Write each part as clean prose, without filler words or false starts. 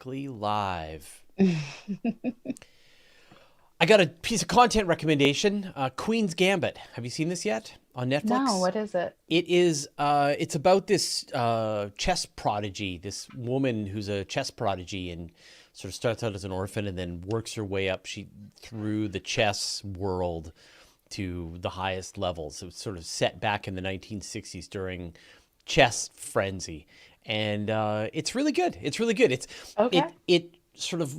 Perfectly live. I got a piece of content recommendation. Queen's Gambit. Have you seen this yet on No, Netflix? what is it? It is. It's about this chess prodigy. This woman who's a chess prodigy and sort of starts out as an orphan and then works her way up. Through the chess world to the highest levels. So it's sort of set back in the 1960s during chess frenzy, and it's really good. It's really good. Okay. It sort of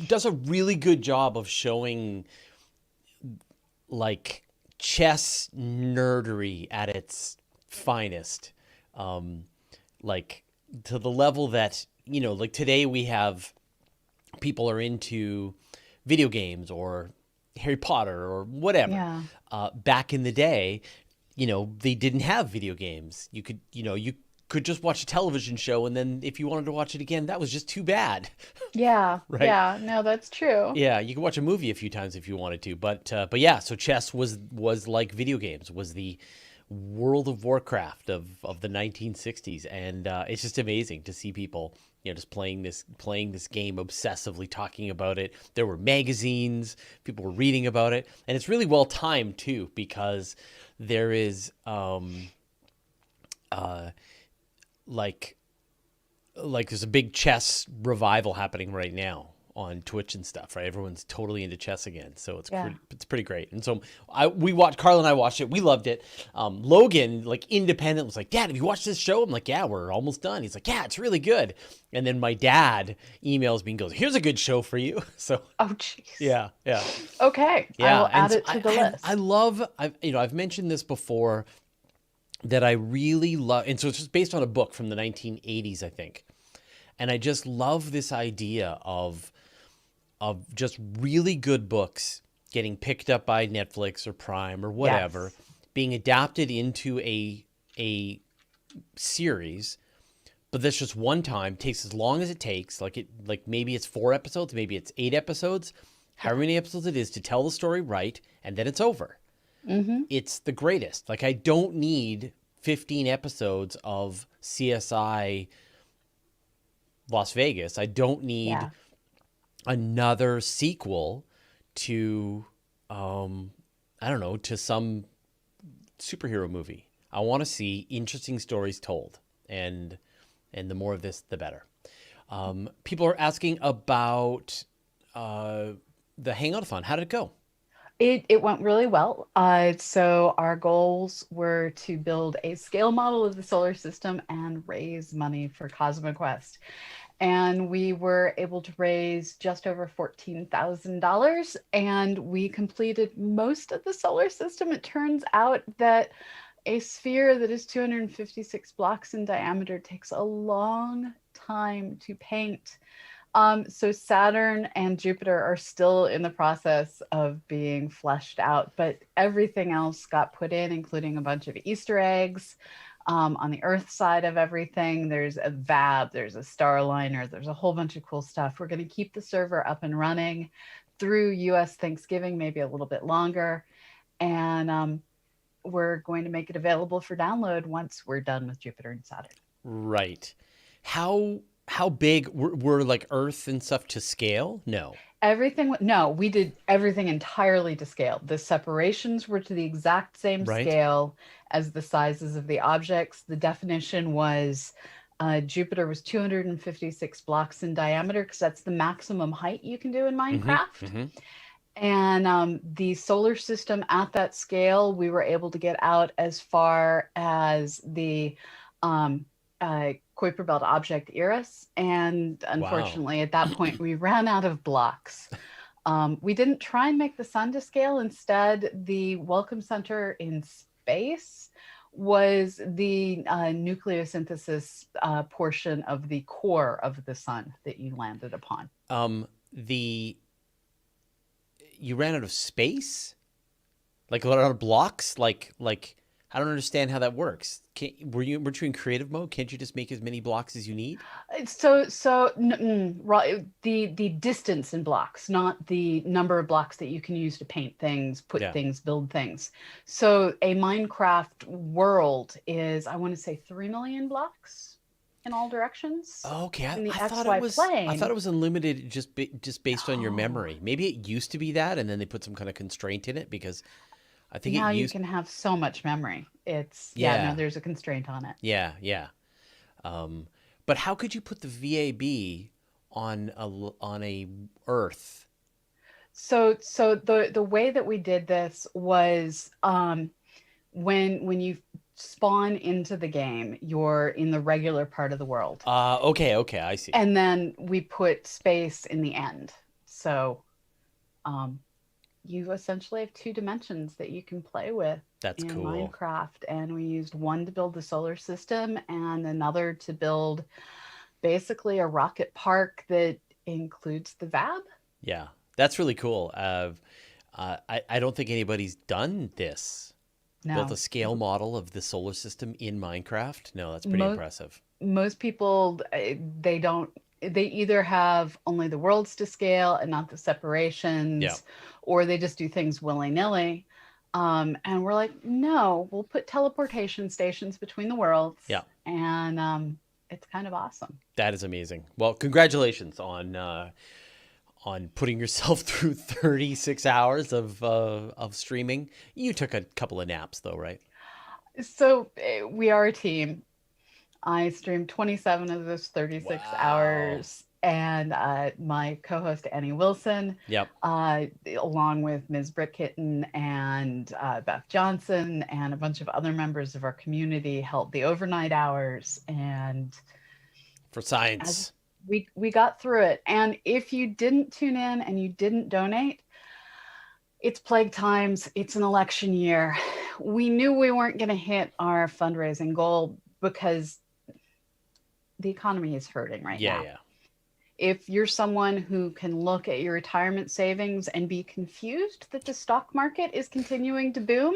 does a really good job of showing like chess nerdery at its finest, um, like to the level that like today we have people are into video games or Harry Potter or whatever. Yeah. Back in the day, they didn't have video games. You could just watch a television show, and then if you wanted to watch it again, that was just too bad, Yeah. right? Yeah. No, that's true. Yeah, you could watch a movie a few times if you wanted to, but yeah. So chess was like video games, was the World of Warcraft of the 1960s, and it's just amazing to see people just playing this game obsessively, talking about it. There were magazines, people were reading about it, and it's really well timed too because there is like there's a big chess revival happening right now on Twitch and stuff, right? Everyone's totally into chess again, so Yeah. it's pretty great. And so we watched, Carl and I watched it. We loved it. Logan, like independent, was like, "Dad, have you watched this show?" I'm like, "Yeah, we're almost done." He's like, "Yeah, it's really good." And then my dad emails me and goes, "Here's a good show for you." So Oh, jeez. yeah, yeah, Okay. I yeah. will And add so it to the I list. love I've mentioned this before that I really love, and so it's just based on a book from the 1980s, I think. And I just love this idea of just really good books getting picked up by Netflix or Prime or whatever, Yes. being adapted into a series, but that's just one time, takes as long as it takes, like maybe it's 4 episodes, maybe it's 8 episodes, Yeah. however many episodes it is to tell the story right, and then it's over. Mm-hmm. It's the greatest. Like I don't need 15 episodes of CSI Las Vegas. I don't need Yeah. another sequel to I don't know, to some superhero movie. I want to see interesting stories told, and the more of this, the better. People are asking about uh, the Hangout-a-thon. How did it go? It went really well. So our goals were to build a scale model of the solar system and raise money for CosmoQuest. And we were able to raise just over $14,000, and we completed most of the solar system. It turns out that a sphere that is 256 blocks in diameter takes a long time to paint. So Saturn and Jupiter are still in the process of being fleshed out, but everything else got put in, including a bunch of Easter eggs. On the Earth side of everything, there's a VAB, there's a Starliner, there's a whole bunch of cool stuff. We're going to keep the server up and running through US Thanksgiving, maybe a little bit longer. And we're going to make it available for download once we're done with Jupiter and Saturn. Right. How big were like Earth and stuff to scale? No. Everything, no, we did everything entirely to scale. The separations were to the exact same Right? scale as the sizes of the objects. The definition was Jupiter was 256 blocks in diameter because that's the maximum height you can do in Mm-hmm. Minecraft. Mm-hmm. And the solar system at that scale, we were able to get out as far as the um, Kuiper Belt object Eris. And Wow. unfortunately, at that point, we ran out of blocks. We didn't try and make the sun to scale. Instead, the Welcome Center in space was the nucleosynthesis portion of the core of the sun that you landed upon. The you ran out of space? Like a lot of blocks? Like I don't understand how that works. Weren't you in creative mode? Can't you just make as many blocks as you need? Right, the distance in blocks, not the number of blocks that you can use to paint things, put Yeah. things, build things. So a Minecraft world is, I want to say, 3 million blocks. in all directions Okay, in the I thought it XY was I thought plane. it was unlimited just based on your No. memory. Maybe it used to be that, and then they put some kind of constraint in it because I think it Now you used. can have so much memory. It's, yeah, no, Yeah, there's a constraint on it. yeah. Um, but how could you put the VAB on a Earth? So the way that we did this was when you spawn into the game, you're in the regular part of the world. Okay, I see. And then we put space in the end. So um, you essentially have two dimensions that you can play with That's in cool. Minecraft. And we used one to build the solar system and another to build basically a rocket park that includes the VAB. Yeah, that's really cool. I don't think anybody's done this. Built a No, scale model of the solar system in Minecraft. No, that's pretty most impressive. most people they don't, they either have only the worlds to scale and not the Yeah, separations, or they just do things willy-nilly. And we're like, no, we'll put teleportation stations between the worlds, yeah. and it's kind of awesome. That is amazing. Well, congratulations on putting yourself through 36 hours of streaming. You took a couple of naps though, right? So we are a team. I streamed 27 of those 36 Wow. hours, and my co-host Annie Wilson, Yep. along with Ms. Britt Kitten and Beth Johnson and a bunch of other members of our community, held the overnight hours, and For as science. we got through it. And if you didn't tune in and you didn't donate, it's plague times. It's an election year. We knew we weren't going to hit our fundraising goal because the economy is hurting right Yeah, now. yeah. If you're someone who can look at your retirement savings and be confused that the stock market is continuing to boom,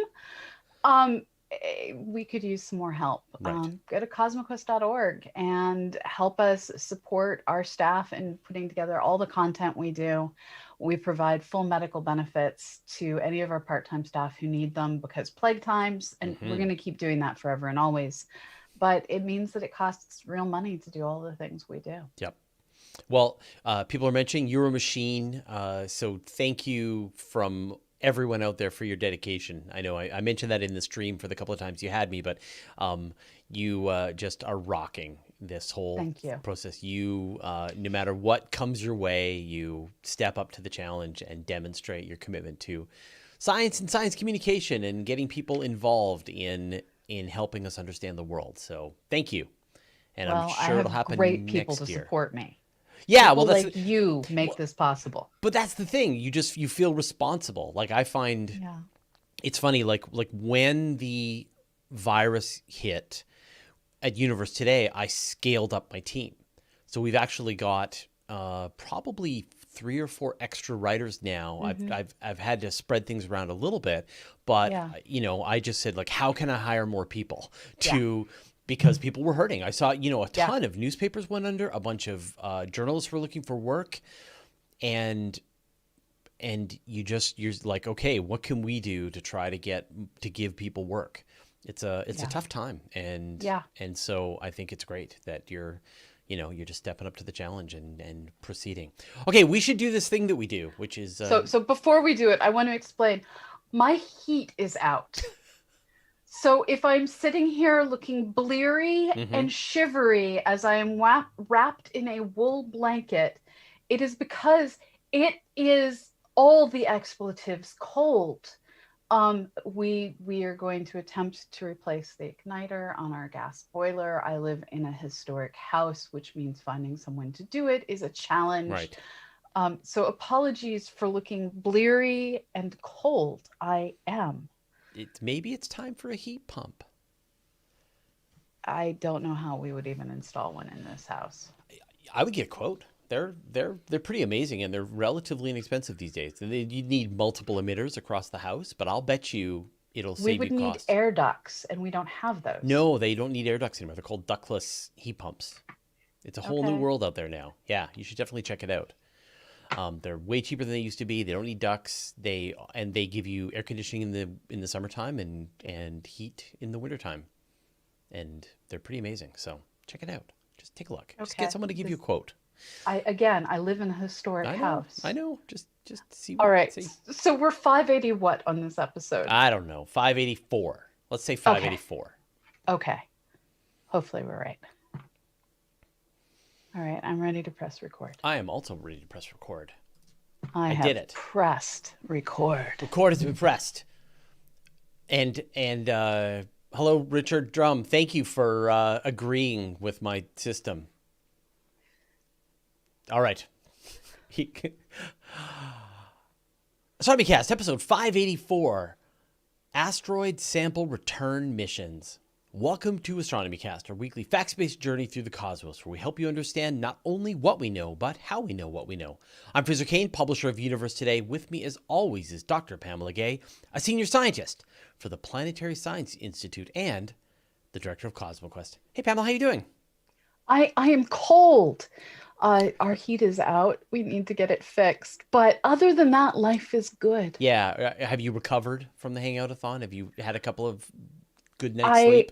we could use some more help. Right. Go to cosmoquest.org and help us support our staff in putting together all the content we do. We provide full medical benefits to any of our part-time staff who need them because plague times, and we're Mm-hmm. going to keep doing that forever and always. But it means that it costs real money to do all the things we do. Yep. Well, people are mentioning you're a machine. So thank you from everyone out there for your dedication. I know I mentioned that in the stream for the couple of times you had me, but you just are rocking this whole Thank you. process. You, no matter what comes your way, you step up to the challenge and demonstrate your commitment to science and science communication and getting people involved in helping us understand the world. So thank you. And I'm Well, I sure it'll have great happen people to next year. support me. Yeah, well, People like you make well, this possible. but that's the thing. You feel responsible. Like I find Yeah. it's funny. Like when the virus hit at Universe Today, I scaled up my team. So we've actually got probably 3 or 4 extra writers now. Mm-hmm. I've had to spread things around a little bit, but Yeah. I just said like, how can I hire more people Yeah. to because people were hurting. I saw a Yeah. ton of newspapers went under, a bunch of journalists were looking for work, and you're like, okay, what can we do to try to give people work? It's a Yeah. tough time, Yeah. and so I think it's great that you're just stepping up to the challenge and proceeding. Okay, we should do this thing that we do, which is So before we do it, I want to explain. My heat is out. So if I'm sitting here looking bleary mhm. and shivery as I am wrapped in a wool blanket, it is because it is all the expletives cold. We are going to attempt to replace the igniter on our gas boiler. I live in a historic house, which means finding someone to do it is a challenge. Right. So apologies for looking bleary and cold. I am. Maybe it's time for a heat pump. I don't know how we would even install one in this house. I would get a quote. They're pretty amazing, and they're relatively inexpensive these days. You need multiple emitters across the house, but I'll bet you it'll We save you would need cost. air ducts, and we don't have those. No, they don't need air ducts anymore. They're called ductless heat pumps. It's a whole new Okay. world out there now. Yeah, you should definitely check it out. They're way cheaper than they used to be. They don't need ducts. They give you air conditioning in the summertime and heat in the wintertime, and they're pretty amazing. So check it out. Just take a look. Just Okay. get someone to give you a quote. I live in a historic house. I know. Just see. All right. See. So we're 580 what on this episode? I don't know. 584. Let's say 584. Okay. Hopefully we're right. All right. I'm ready to press record. I am also ready to press record. I did it. Pressed record. Record has been pressed. And hello, Richard Drum. Thank you for agreeing with my system. All right. Astronomy Cast, episode 584, Asteroid Sample Return Missions. Welcome to Astronomy Cast, our weekly facts-based journey through the cosmos, where we help you understand not only what we know, but how we know what we know. I'm Frasier Cain, publisher of Universe Today. With me, as always, is Dr. Pamela Gay, a senior scientist for the Planetary Science Institute and the director of CosmoQuest. Hey, Pamela, how you doing? I am cold. Our heat is out. We need to get it fixed. But other than that, life is good. Yeah. Have you recovered from the Hangout-a-thon? Have you had a couple of good night's sleep?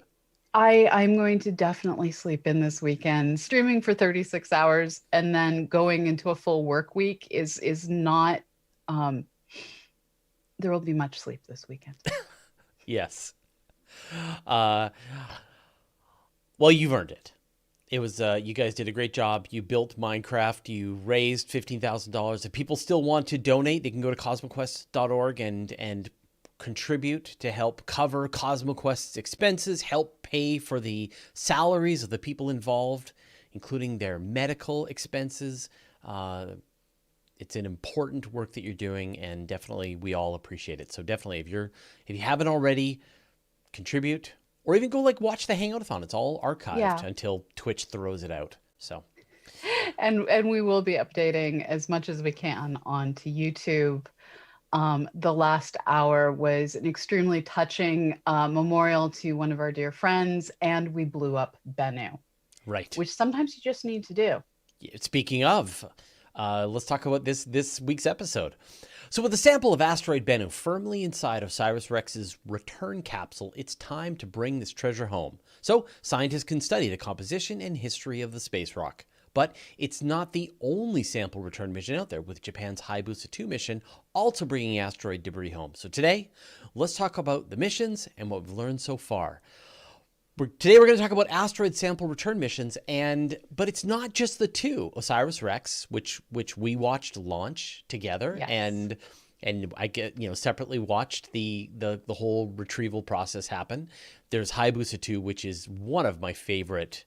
I'm going to definitely sleep in this weekend. Streaming for 36 hours and then going into a full work week is not, there will be much sleep this weekend. Yes. Well, you've earned it. It was, you guys did a great job. You built Minecraft. You raised $15,000. If people still want to donate, they can go to cosmoquest.org and contribute to help cover CosmoQuest's expenses, help pay for the salaries of the people involved, including their medical expenses. It's an important work that you're doing, and definitely we all appreciate it. So definitely, if you haven't already, contribute. Or even go watch the Hangout-a-thon. It's all archived until Twitch throws it out. So, and we will be updating as much as we can onto YouTube. The last hour was an extremely touching memorial to one of our dear friends, and we blew up Bennu. Right. Which sometimes you just need to do. Speaking of, let's talk about this week's episode. So with a sample of asteroid Bennu firmly inside OSIRIS-REx's return capsule, it's time to bring this treasure home. So scientists can study the composition and history of the space rock. But it's not the only sample return mission out there, with Japan's Hayabusa 2 mission also bringing asteroid debris home. So today, let's talk about the missions and what we've learned so far. Today we're going to talk about asteroid sample return missions, but it's not just the two. OSIRIS-REx, which we watched launch together, yes. and I separately watched the whole retrieval process happen. There's Hayabusa 2, which is one of my favorite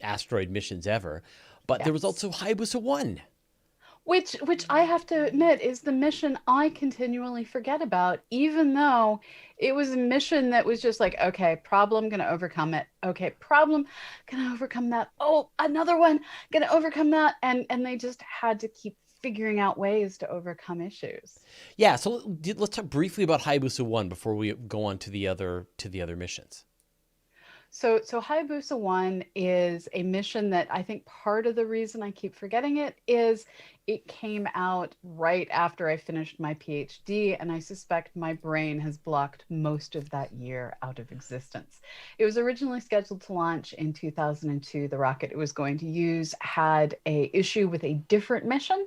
asteroid missions ever, but there was also Hayabusa 1. Which I have to admit is the mission I continually forget about, even though it was a mission that was just okay, problem, gonna overcome it. Okay, problem, gonna overcome that. Oh, another one, gonna overcome that. And they just had to keep figuring out ways to overcome issues. Yeah, so let's talk briefly about Hayabusa 1 before we go on to the other missions. So Hayabusa 1 is a mission that I think part of the reason I keep forgetting it is it came out right after I finished my PhD, and I suspect my brain has blocked most of that year out of existence. It was originally scheduled to launch in 2002. The rocket it was going to use had an issue with a different mission.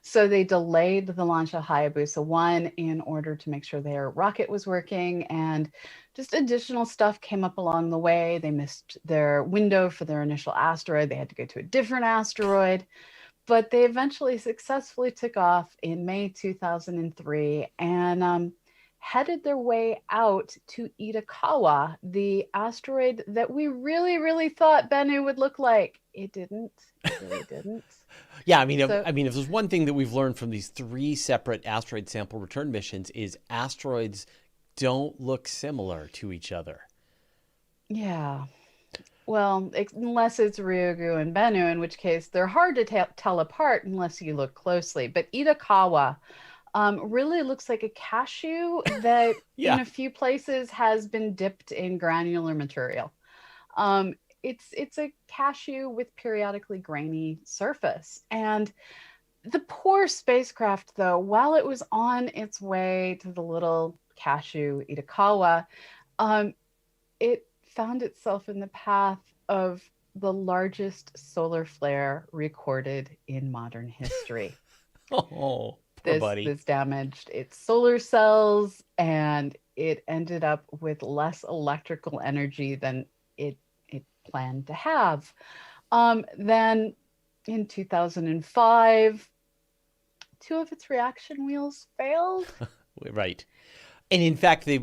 So they delayed the launch of Hayabusa 1 in order to make sure their rocket was working, and just additional stuff came up along the way. They missed their window for their initial asteroid. They had to go to a different asteroid, but they eventually successfully took off in May 2003 and headed their way out to Itokawa, the asteroid that we really, really thought Bennu would look like. It didn't. It really didn't. Yeah, I mean, if there's one thing that we've learned from these 3 separate asteroid sample return missions is asteroids don't look similar to each other. Yeah. Well, unless it's Ryugu and Bennu, in which case they're hard to tell apart unless you look closely. But Itokawa really looks like a cashew that in a few places has been dipped in granular material. It's a cashew with periodically grainy surface. And the poor spacecraft, though, while it was on its way to the little cashew Itokawa, it found itself in the path of the largest solar flare recorded in modern history. Oh, poor This buddy. this damaged its solar cells, and it ended up with less electrical energy than it planned to have. Then in 2005, two of its reaction wheels failed. Right. And in fact, the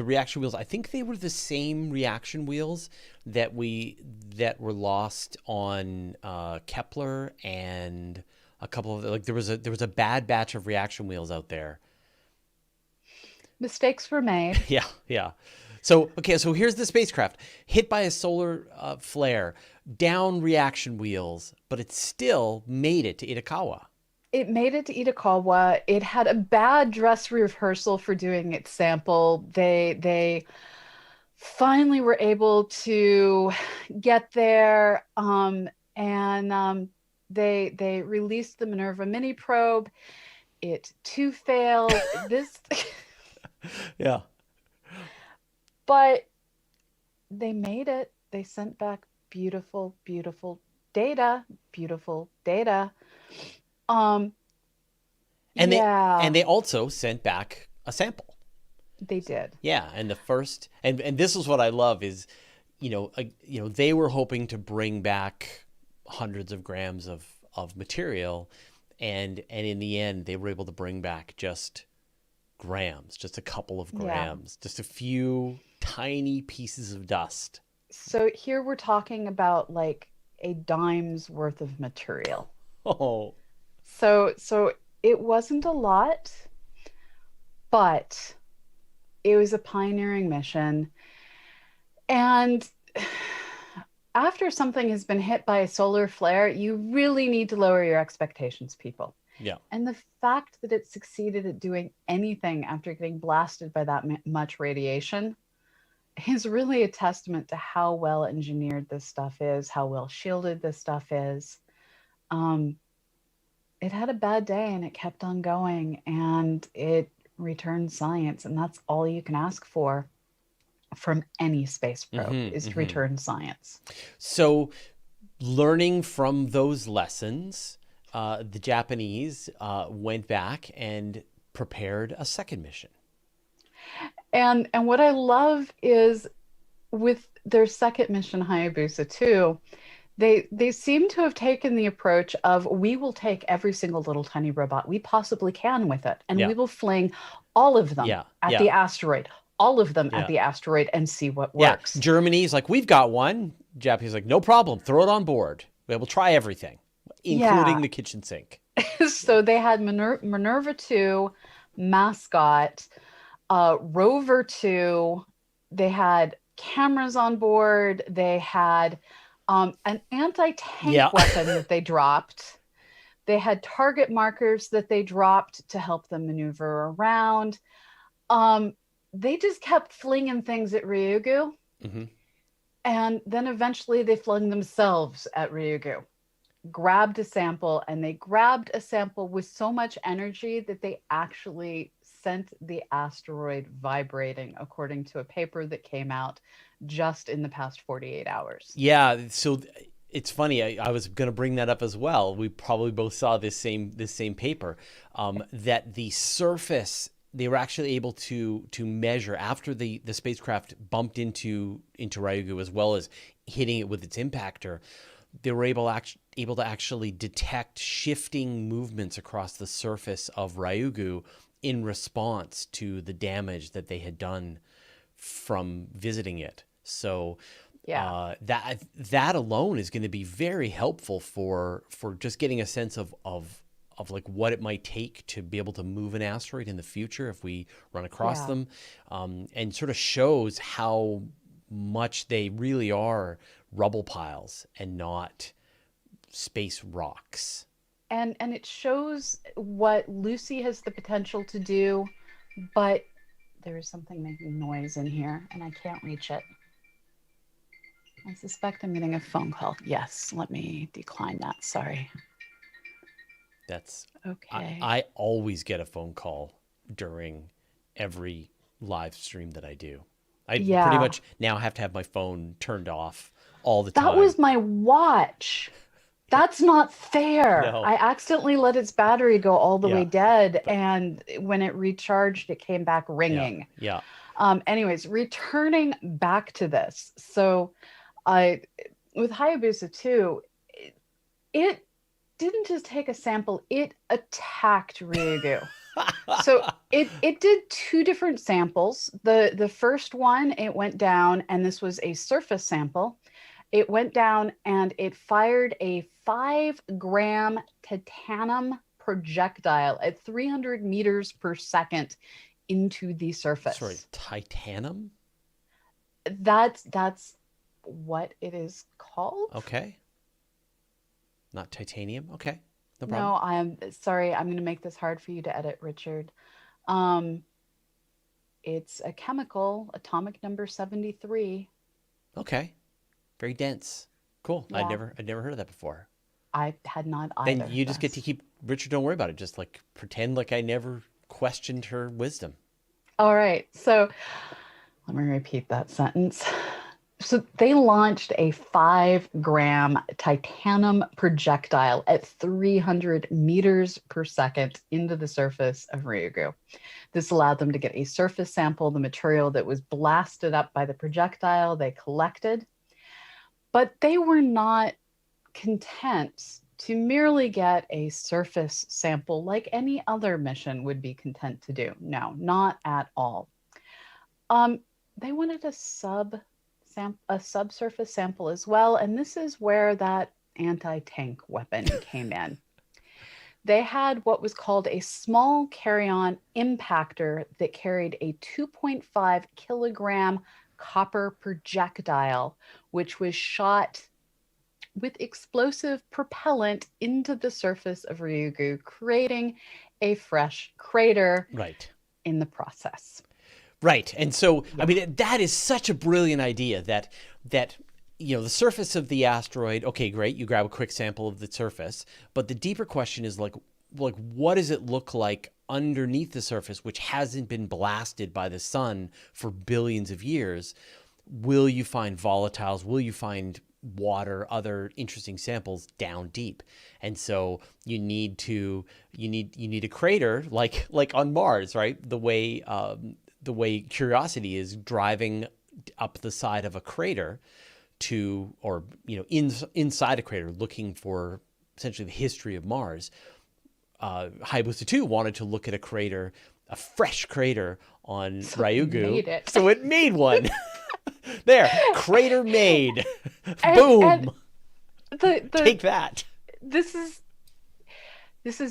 reaction wheels, I think they were the same reaction wheels that were lost on Kepler, and a couple of, like, there was a bad batch of reaction wheels out there. Mistakes were made. Yeah, yeah. So okay, so here's the spacecraft hit by a solar flare, down reaction wheels, but it still made it to Itokawa. It made it to Itokawa. It had a bad dress rehearsal for doing its sample. They finally were able to get there, and they released the Minerva mini probe. It too failed. This, Yeah. but they made it. They sent back beautiful, beautiful data. Beautiful data. Um, And they yeah, and they also sent back a sample. they did. Yeah, and the first and this is what I love is, they were hoping to bring back hundreds of grams of material, and in the end they were able to bring back just grams, just a couple of Yeah. grams, just a few tiny pieces of dust. So here we're talking about like a dime's worth of material. Oh, So it wasn't a lot, but it was a pioneering mission. And after something has been hit by a solar flare, you really need to lower your expectations, people. yeah. And the fact that it succeeded at doing anything after getting blasted by that much radiation is really a testament to how well engineered this stuff is, how well shielded this stuff is. Um, it had a bad day and it kept on going, and it returned science. And that's all you can ask for from any space probe, is to return science. So, learning from those lessons, the Japanese went back and prepared a second mission. And what I love is with their second mission, Hayabusa 2, they seem to have taken the approach of, we will take every single little tiny robot we possibly can with it, and Yeah. we will fling all of them Yeah, at yeah. the asteroid, all of them Yeah. at the asteroid, and see what Yeah, works. Germany's like, we've got one. Japanese like, no problem, throw it on board. We'll try everything, including Yeah. the kitchen sink. So they had Minerva 2, Mascot, Rover 2. They had cameras on board. They had an anti-tank Yeah. weapon that they dropped. They had target markers that they dropped to help them maneuver around. They just kept flinging things at Ryugu. Mm-hmm. And then eventually they flung themselves at Ryugu, grabbed a sample, and they grabbed a sample with so much energy that they actually sent the asteroid vibrating, according to a paper that came out just in the past 48 hours. Yeah, so it's funny. I was going to bring that up as well. We probably both saw this same paper, that the surface, they were actually able to measure after the spacecraft bumped into Ryugu, as well as hitting it with its impactor. They were able to actually detect shifting movements across the surface of Ryugu in response to the damage that they had done from visiting it. So Yeah. that alone is going to be very helpful for just getting a sense of like what it might take to be able to move an asteroid in the future if we run across Yeah. them, and sort of shows how much they really are rubble piles and not space rocks. And it shows what Lucy has the potential to do, but there is something making noise in here and I can't reach it. I suspect I'm getting a phone call. Yes, let me decline that. Sorry. That's Okay. I always get a phone call during every live stream that I do. I pretty Yeah. much now have to have my phone turned off all the That time. was my watch. That's not fair. No. I accidentally let its battery go all the way Yeah. dead, and when it recharged, it came back Yeah. ringing. Yeah. Anyways, returning back to this. So I with Hayabusa 2, it didn't just take a sample, it attacked Ryugu. So it did two different samples. The first one, it went down, and this was a surface sample. It went down and it fired a 5-gram titanium projectile at 300 meters per second into the surface. Sorry, titanium? That's what it is called. Okay. Not titanium? Okay. No problem. No, I'm sorry. I'm going to make this hard for you to edit, Richard. It's a chemical, atomic number 73. Okay. Very dense. Cool. Yeah. I'd never heard of that before. I had not either. Then you just get to keep, Richard, don't worry about it. Just like pretend like I never questioned her wisdom. All right. So let me repeat that sentence. So they launched a 5-gram titanium projectile at 300 meters per second into the surface of Ryugu. This allowed them to get a surface sample, the material that was blasted up by the projectile they collected. But they were not content to merely get a surface sample like any other mission would be content to do. No, not at all. They wanted a subsurface sample as well, and this is where that anti-tank weapon came in. They had what was called a small carry-on impactor that carried a 2.5 kilogram copper projectile, which was shot with explosive propellant into the surface of Ryugu, creating a fresh crater in the process. Right. And so, I mean, that is such a brilliant idea that you know, the surface of the asteroid, okay, great, you grab a quick sample of the surface, but the deeper question is like what does it look like underneath the surface, which hasn't been blasted by the sun for billions of years? Will you find volatiles? Will you find water, other interesting samples down deep? And so you need a crater like on Mars, right? The way Curiosity is driving up the side of a crater or inside a crater, looking for essentially the history of Mars. Hayabusa 2 wanted to look at a fresh crater on Ryugu. So it made one. There, crater made. Boom. Take that. This is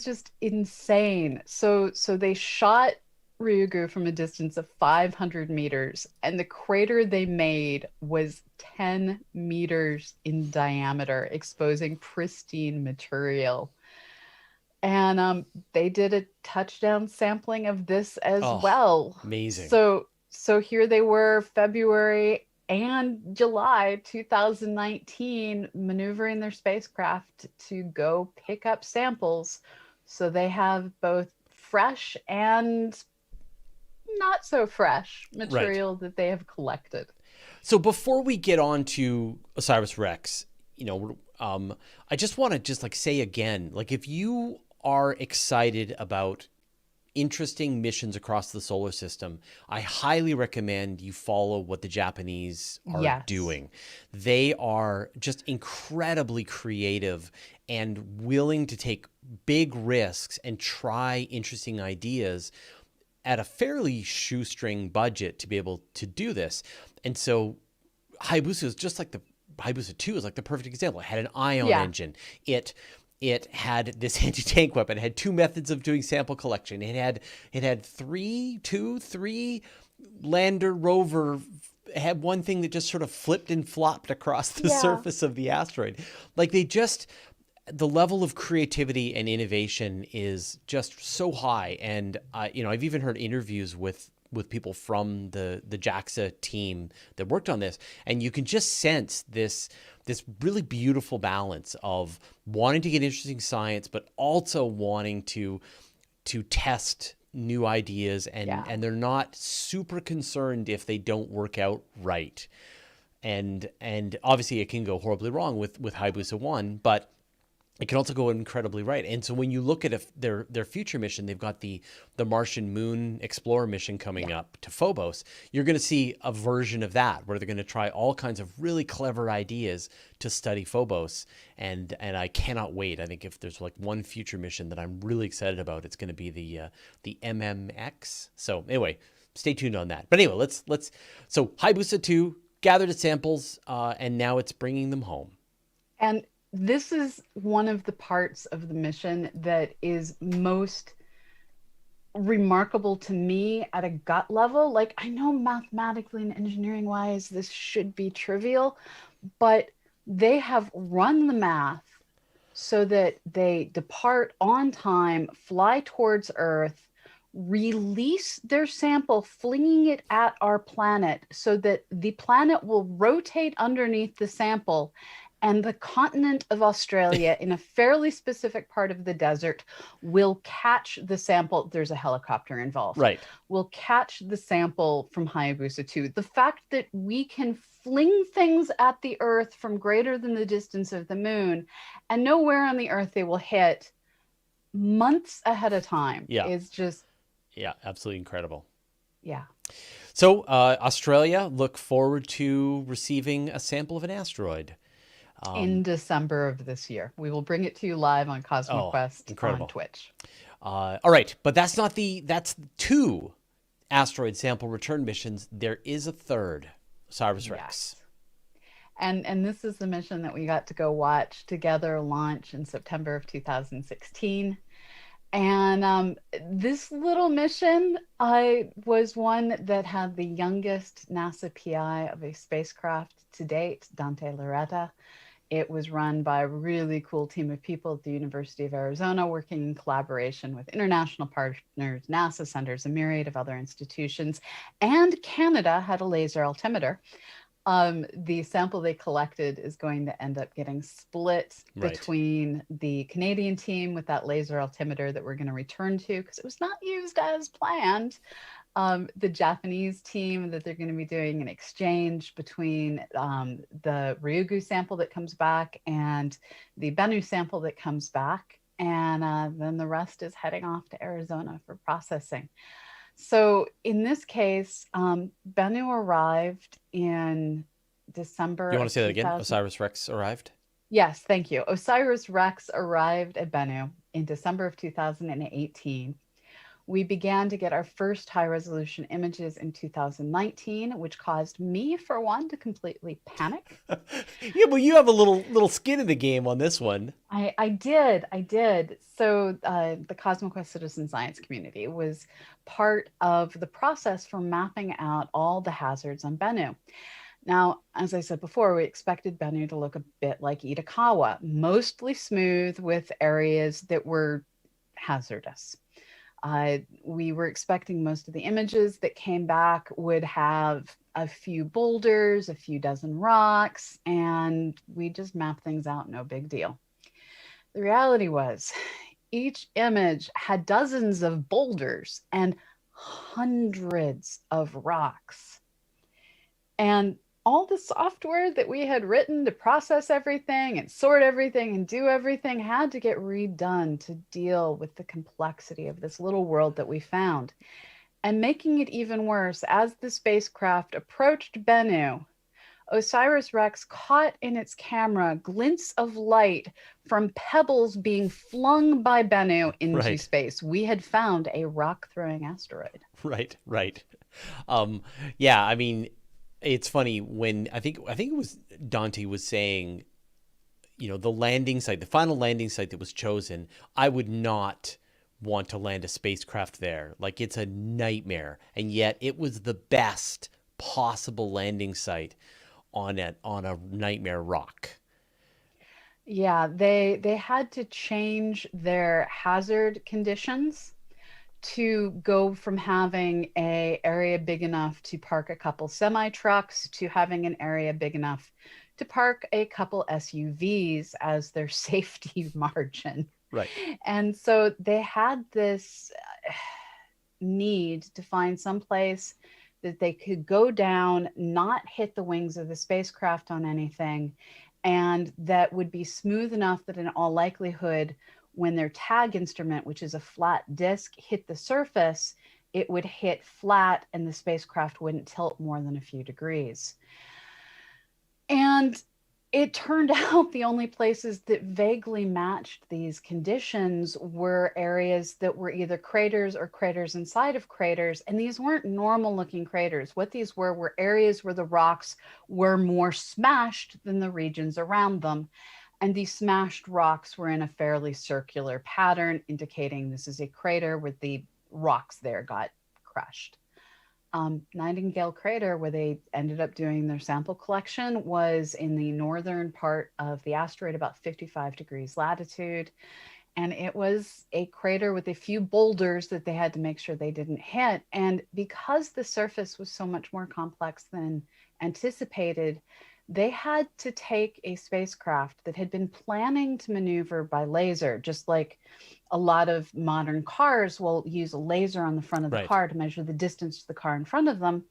just insane. So they shot Ryugu from a distance of 500 meters, and the crater they made was 10 meters in diameter, exposing pristine material. And they did a touchdown sampling of this as well. Amazing. So here they were, February and July 2019, maneuvering their spacecraft to go pick up samples. So they have both fresh and not so fresh material that they have collected. So before we get on to OSIRIS-REx, I just want to say again, like, if you are excited about interesting missions across the solar system, I highly recommend you follow what the Japanese are doing. They are just incredibly creative and willing to take big risks and try interesting ideas at a fairly shoestring budget to be able to do this. And so Hayabusa is just like Hayabusa 2 is like the perfect example. It had an ion engine. It had this anti-tank weapon. It had two methods of doing sample collection. It had three lander rover. It had one thing that just sort of flipped and flopped across the surface of the asteroid. Like, the level of creativity and innovation is just so high. And I've even heard interviews with people from the JAXA team that worked on this, and you can just sense this really beautiful balance of wanting to get interesting science, but also wanting to test new ideas, and they're not super concerned if they don't work out right. and obviously it can go horribly wrong with Hayabusa 1, but it can also go incredibly right. And so when you look at their future mission, they've got the Martian Moon Explorer mission coming up to Phobos. You're going to see a version of that where they're going to try all kinds of really clever ideas to study Phobos. And I cannot wait. I think if there's like one future mission that I'm really excited about, it's going to be the MMX. So anyway, stay tuned on that. But anyway, let's so Hayabusa 2 gathered its samples, and now it's bringing them home. And this is one of the parts of the mission that is most remarkable to me at a gut level. Like, I know mathematically and engineering wise, this should be trivial, but they have run the math so that they depart on time, fly towards Earth, release their sample, flinging it at our planet so that the planet will rotate underneath the sample, and the continent of Australia, in a fairly specific part of the desert, will catch the sample. There's a helicopter involved. Right. Will catch the sample from Hayabusa 2. The fact that we can fling things at the Earth from greater than the distance of the moon and know where on the Earth they will hit months ahead of time is just... Yeah, absolutely incredible. Yeah. So Australia, look forward to receiving a sample of an asteroid. In December of this year. We will bring it to you live on CosmoQuest on Twitch. All right, but that's 2 asteroid sample return missions. There is a third, OSIRIS-REx. And this is the mission that we got to go watch together launch in September of 2016. And this little mission was one that had the youngest NASA PI of a spacecraft to date, Dante Lauretta. It was run by a really cool team of people at the University of Arizona, working in collaboration with international partners. NASA centers, a myriad of other institutions, and Canada had a laser altimeter. The sample they collected is going to end up getting split between the Canadian team with that laser altimeter that we're going to return to because it was not used as planned. The Japanese team that they're going to be doing an exchange between the Ryugu sample that comes back and the Bennu sample that comes back. And then the rest is heading off to Arizona for processing. So in this case, Bennu arrived in December. You want to say that again? OSIRIS-REx arrived? Yes, thank you. OSIRIS-REx arrived at Bennu in December of 2018. We began to get our first high-resolution images in 2019, which caused me, for one, to completely panic. Yeah, but you have a little skin in the game on this one. I did. So the CosmoQuest citizen science community was part of the process for mapping out all the hazards on Bennu. Now, as I said before, we expected Bennu to look a bit like Itokawa, mostly smooth with areas that were hazardous. We were expecting most of the images that came back would have a few boulders, a few dozen rocks, and we just mapped things out, no big deal. The reality was each image had dozens of boulders and hundreds of rocks. And all the software that we had written to process everything and sort everything and do everything had to get redone to deal with the complexity of this little world that we found. And making it even worse, as the spacecraft approached Bennu, OSIRIS-REx caught in its camera glints of light from pebbles being flung by Bennu into space. We had found a rock-throwing asteroid. Right. Yeah, I mean, it's funny when I think it was Dante was saying, you know, the landing site, the final landing site that was chosen, I would not want to land a spacecraft there. Like, it's a nightmare. And yet it was the best possible landing site on a nightmare rock. Yeah, they had to change their hazard conditions to go from having an area big enough to park a couple semi-trucks to having an area big enough to park a couple SUVs as their safety margin. Right. And so they had this need to find some place that they could go down, not hit the wings of the spacecraft on anything, and that would be smooth enough that in all likelihood, when their tag instrument, which is a flat disk, hit the surface, it would hit flat and the spacecraft wouldn't tilt more than a few degrees. And it turned out the only places that vaguely matched these conditions were areas that were either craters or craters inside of craters. And these weren't normal looking craters. What these were areas where the rocks were more smashed than the regions around them. And these smashed rocks were in a fairly circular pattern, indicating this is a crater where the rocks there got crushed. Nightingale Crater, where they ended up doing their sample collection, was in the northern part of the asteroid, about 55 degrees latitude. And it was a crater with a few boulders that they had to make sure they didn't hit. And because the surface was so much more complex than anticipated, they had to take a spacecraft that had been planning to maneuver by laser, just like a lot of modern cars will use a laser on the front of the car to measure the distance to the car in front of them,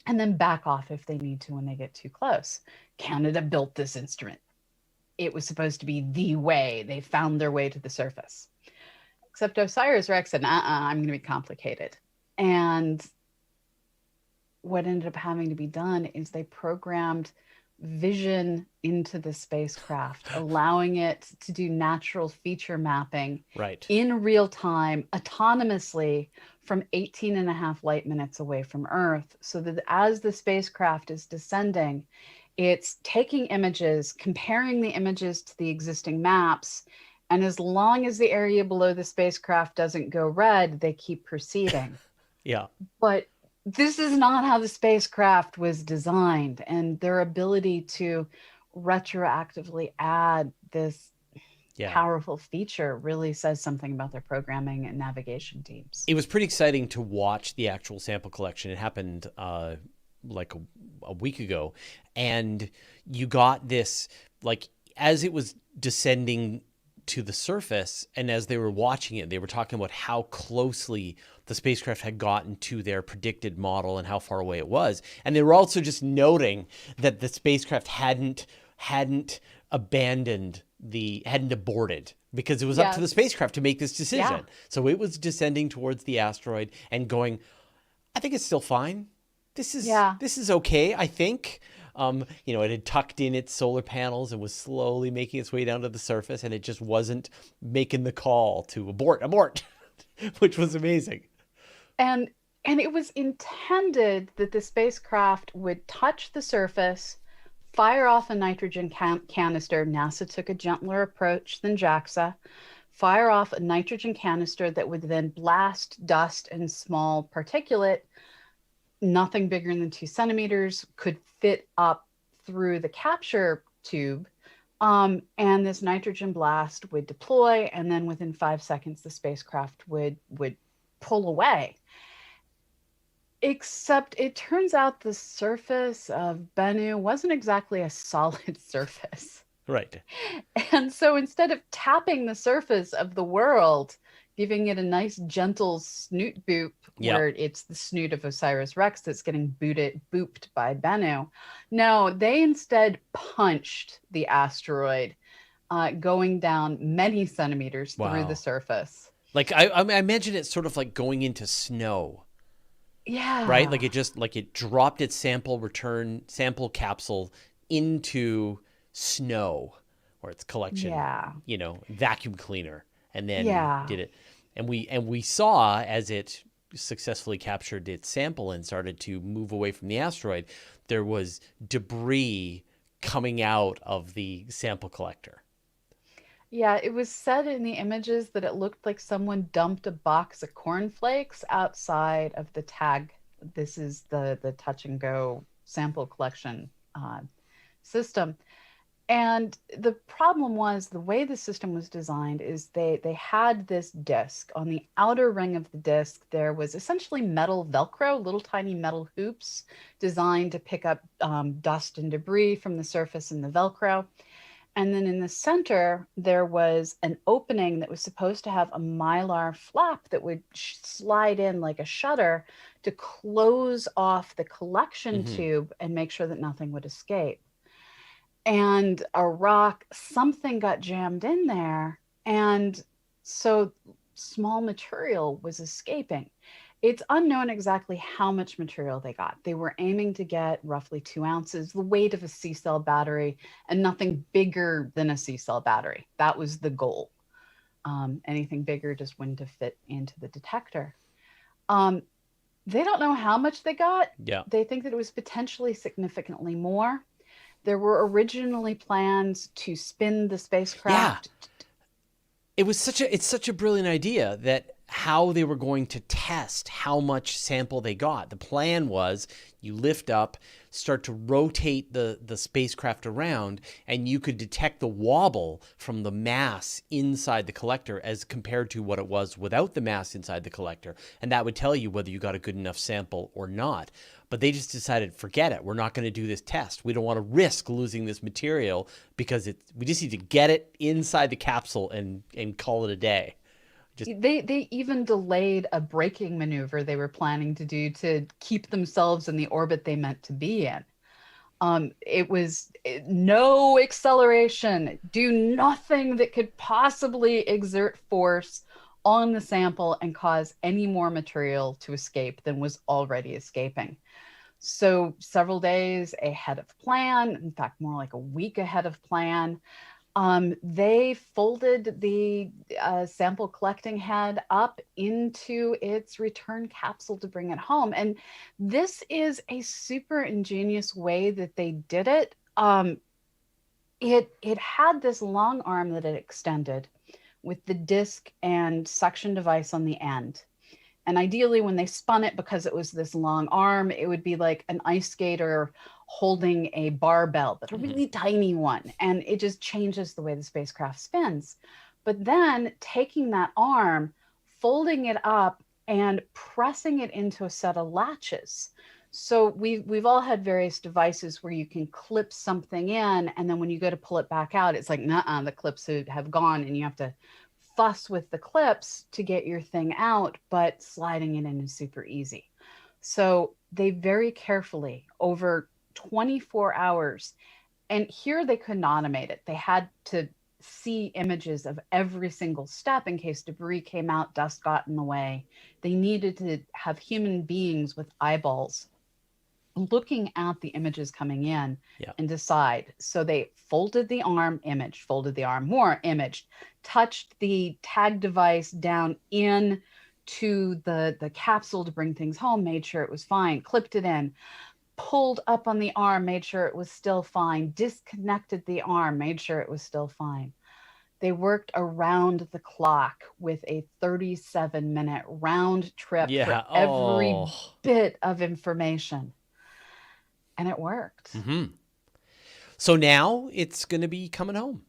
and then back off if they need to when they get too close. Canada built this instrument. It was supposed to be the way. They found their way to the surface. Except OSIRIS-REx said, I'm going to be complicated. And what ended up having to be done is they programmed vision into the spacecraft, allowing it to do natural feature mapping in real time, autonomously from 18.5 light minutes away from Earth, so that as the spacecraft is descending, it's taking images, comparing the images to the existing maps, and as long as the area below the spacecraft doesn't go red, they keep proceeding. But this is not how the spacecraft was designed, and their ability to retroactively add this powerful feature really says something about their programming and navigation teams. It was pretty exciting to watch the actual sample collection. It happened like a week ago, and you got this, like, as it was descending to the surface, and as they were watching it, they were talking about how closely the spacecraft had gotten to their predicted model and how far away it was. And they were also just noting that the spacecraft hadn't aborted, because it was up to the spacecraft to make this decision. So it was descending towards the asteroid and going, I think it's still fine. This is okay, I think. It had tucked in its solar panels and was slowly making its way down to the surface, and it just wasn't making the call to abort, which was amazing. And it was intended that the spacecraft would touch the surface, fire off a nitrogen canister. NASA took a gentler approach than JAXA. Fire off a nitrogen canister that would then blast dust and small particulate, nothing bigger than 2 centimeters, could fit up through the capture tube. And this nitrogen blast would deploy, and then within 5 seconds, the spacecraft would pull away. Except it turns out the surface of Bennu wasn't exactly a solid surface. Right. And so instead of tapping the surface of the world, giving it a nice gentle snoot boop, where it's the snoot of OSIRIS-REx that's getting booped by Bennu. No, they instead punched the asteroid, going down many centimeters through the surface. Like I imagine it's sort of like going into snow. Yeah. Right? Like it dropped its sample capsule into snow, or its collection, vacuum cleaner, and then did it. And we saw, as it successfully captured its sample and started to move away from the asteroid, there was debris coming out of the sample collector. Yeah, it was said in the images that it looked like someone dumped a box of cornflakes outside of the tag. This is the touch and go sample collection system. And the problem was, the way the system was designed is they had this disc. On the outer ring of the disc, there was essentially metal Velcro, little tiny metal hoops designed to pick up dust and debris from the surface and the Velcro. And then in the center, there was an opening that was supposed to have a mylar flap that would slide in like a shutter to close off the collection tube and make sure that nothing would escape. And a rock, something got jammed in there. And so small material was escaping. It's unknown exactly how much material they got. They were aiming to get roughly 2 ounces, the weight of a C-cell battery, and nothing bigger than a C-cell battery. That was the goal. Anything bigger just wouldn't have fit into the detector. They don't know how much they got. Yeah. They think that it was potentially significantly more. There were originally plans to spin the spacecraft. Yeah. It's such a brilliant idea that how they were going to test how much sample they got. The plan was you lift up, start to rotate the spacecraft around, and you could detect the wobble from the mass inside the collector as compared to what it was without the mass inside the collector. And that would tell you whether you got a good enough sample or not. But they just decided, forget it. We're not going to do this test. We don't want to risk losing this material because we just need to get it inside the capsule and call it a day. They even delayed a braking maneuver they were planning to do to keep themselves in the orbit they meant to be in. It was no acceleration, do nothing that could possibly exert force on the sample and cause any more material to escape than was already escaping. So several days ahead of plan, in fact, more like a week ahead of plan, they folded the sample collecting head up into its return capsule to bring it home. And this is a super ingenious way that they did it. It had this long arm that it extended with the disc and suction device on the end. And ideally, when they spun it, because it was this long arm, it would be like an ice skater holding a barbell, but a really tiny one. And it just changes the way the spacecraft spins. But then taking that arm, folding it up, and pressing it into a set of latches. So we've all had various devices where you can clip something in, and then when you go to pull it back out, it's like, nuh-uh, the clips have gone, and you have to fuss with the clips to get your thing out, but sliding it in is super easy. So they very carefully, over 24 hours, and here they couldn't automate it. They had to see images of every single step in case debris came out, dust got in the way. They needed to have human beings with eyeballs looking at the images coming in and decide. So they folded the arm, image, folded the arm, more image, touched the tag device down in to the capsule to bring things home, made sure it was fine, clipped it in, pulled up on the arm, made sure it was still fine, disconnected the arm, made sure it was still fine. They worked around the clock with a 37-minute round trip for every bit of information. And it worked. So now it's going to be coming home.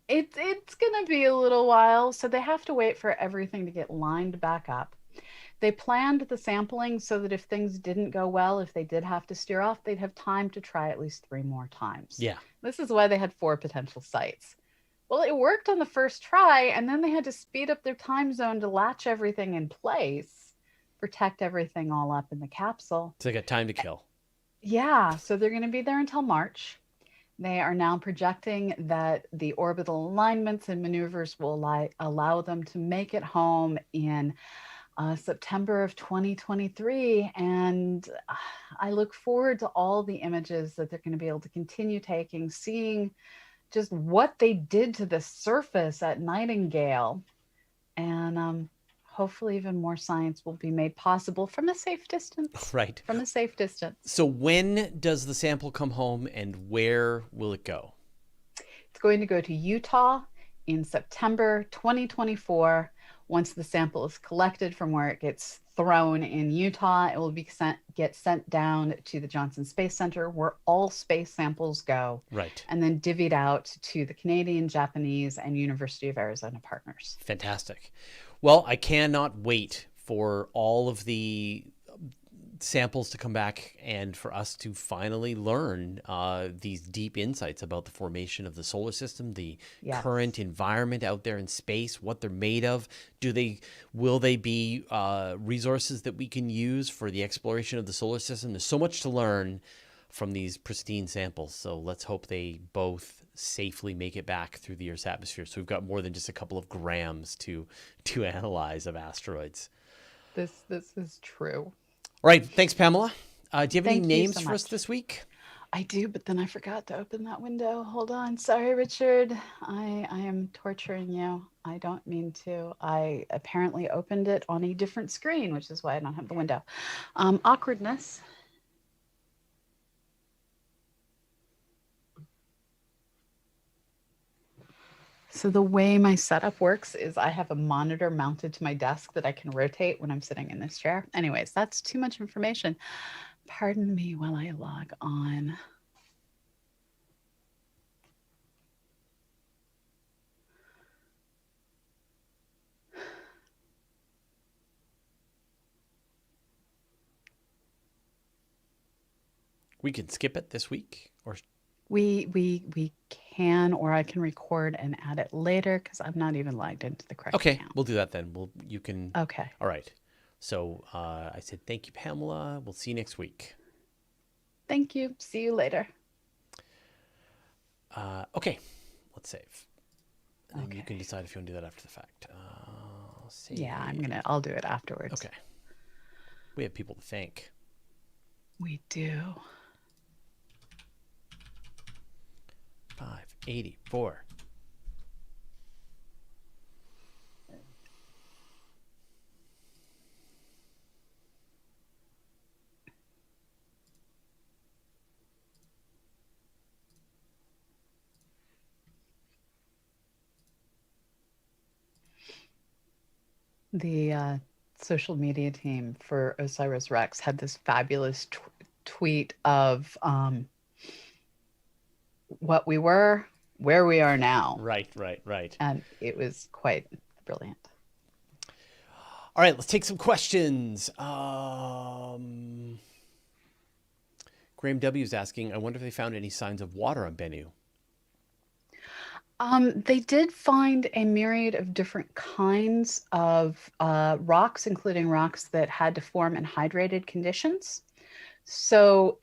It's going to be a little while. So they have to wait for everything to get lined back up. They planned the sampling so that if things didn't go well, if they did have to steer off, they'd have time to try at least 3 more times. Yeah. This is why they had 4 potential sites. Well, it worked on the first try, and then they had to speed up their time zone to latch everything in place, protect everything all up in the capsule. So they got time to kill. Yeah, so they're going to be there until March. They are now projecting that the orbital alignments and maneuvers will allow them to make it home in September of 2023. And I look forward to all the images that they're going to be able to continue taking, seeing just what they did to the surface at Nightingale. And hopefully even more science will be made possible from a safe distance. Right. From a safe distance. So when does the sample come home and where will it go? It's going to go to Utah in September 2024. Once the sample is collected from where it gets thrown in Utah, it will be get sent down to the Johnson Space Center, where all space samples go. Right. And then divvied out to the Canadian, Japanese, and University of Arizona partners. Fantastic. Well, I cannot wait for all of the samples to come back and for us to finally learn these deep insights about the formation of the solar system, the current environment out there in space, what they're made of. Will they be resources that we can use for the exploration of the solar system? There's so much to learn from these pristine samples. So let's hope they both safely make it back through the Earth's atmosphere. So we've got more than just a couple of grams to analyze of asteroids. This is true. All right. Thanks, Pamela. Do you have any Thank you names so for much. us this week? I do, but then I forgot to open that window. Hold on. Sorry, Richard. I am torturing you. I don't mean to. I apparently opened it on a different screen, which is why I don't have the window. Awkwardness. So the way my setup works is I have a monitor mounted to my desk that I can rotate when I'm sitting in this chair. Anyways, that's too much information. Pardon me while I log on. We can skip it this week, or we can, or I can record and add it later because I'm not even logged into the correct account. We'll do that then. You can. Okay. All right. So I said thank you, Pamela. We'll see you next week. Thank you. See you later. Okay. Let's save. And you can decide if you want to do that after the fact. Save. Yeah, I'll do it afterwards. Okay. We have people to thank. We do. 584. The social media team for OSIRIS-REx had this fabulous tweet of what we were, where we are now. Right. And it was quite brilliant. All right, let's take some questions. Graham W. is asking, I wonder if they found any signs of water on Bennu. They did find a myriad of different kinds of rocks, including rocks that had to form in hydrated conditions. So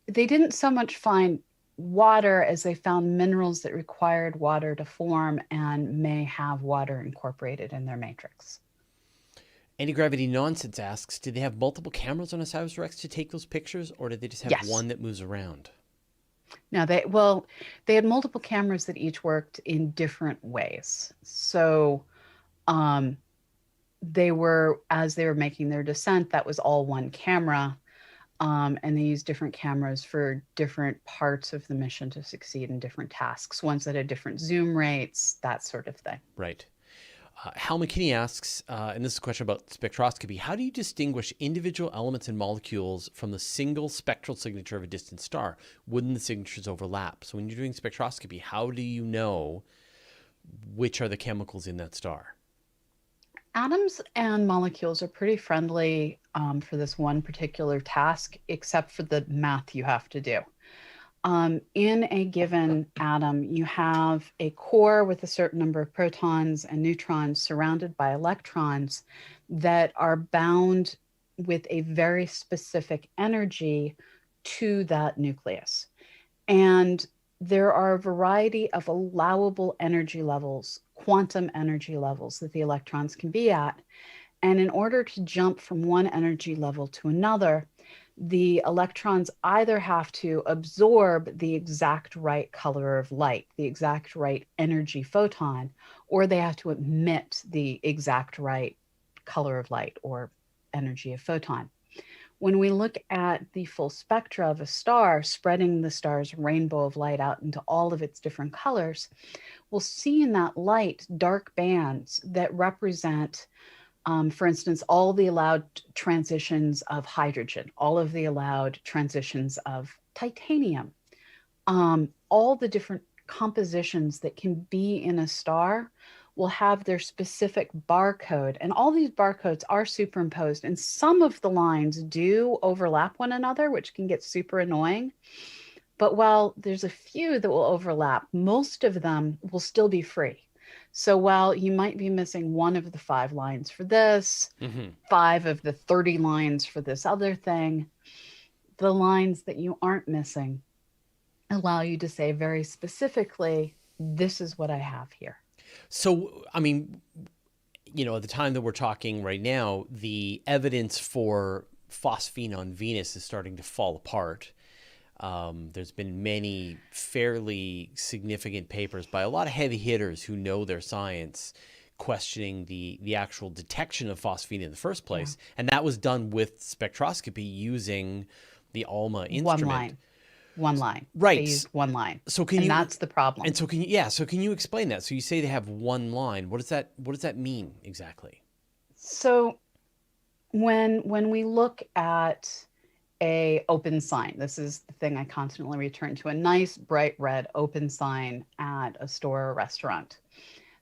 they didn't so much find water as they found minerals that required water to form and may have water incorporated in their matrix. Anti-Gravity Nonsense asks, did they have multiple cameras on OSIRIS-REx to take those pictures, or did they just have one that moves around? No, they had multiple cameras that each worked in different ways. So as they were making their descent, that was all one camera. And they used different cameras for different parts of the mission to succeed in different tasks, ones that had different zoom rates, that sort of thing. Right. Hal McKinney asks, and this is a question about spectroscopy, how do you distinguish individual elements and molecules from the single spectral signature of a distant star? Wouldn't the signatures overlap? So when you're doing spectroscopy, how do you know which are the chemicals in that star? Atoms and molecules are pretty friendly for this one particular task, except for the math you have to do. In a given atom, you have a core with a certain number of protons and neutrons surrounded by electrons that are bound with a very specific energy to that nucleus. And there are a variety of allowable energy levels, quantum energy levels that the electrons can be at. And in order to jump from one energy level to another, the electrons either have to absorb the exact right color of light, the exact right energy photon, or they have to emit the exact right color of light or energy of photon. When we look at the full spectra of a star, spreading the star's rainbow of light out into all of its different colors, we'll see in that light dark bands that represent for instance, all the allowed transitions of hydrogen, all of the allowed transitions of titanium, all the different compositions that can be in a star will have their specific barcode, and all these barcodes are superimposed, and some of the lines do overlap one another, which can get super annoying. But while there's a few that will overlap, most of them will still be free. So while you might be missing one of the 5 lines for this, 5 of the 30 lines for this other thing, the lines that you aren't missing allow you to say very specifically, this is what I have here. So, I mean, at the time that we're talking right now, the evidence for phosphine on Venus is starting to fall apart. There's been many fairly significant papers by a lot of heavy hitters who know their science questioning the actual detection of phosphine in the first place. Yeah. And that was done with spectroscopy using the ALMA instrument. One line. Right. They used one line. So that's the problem. And so can you explain that? So you say they have one line. What does that mean exactly? So when we look at a open sign, this is the thing I constantly return to, a nice bright red open sign at a store or restaurant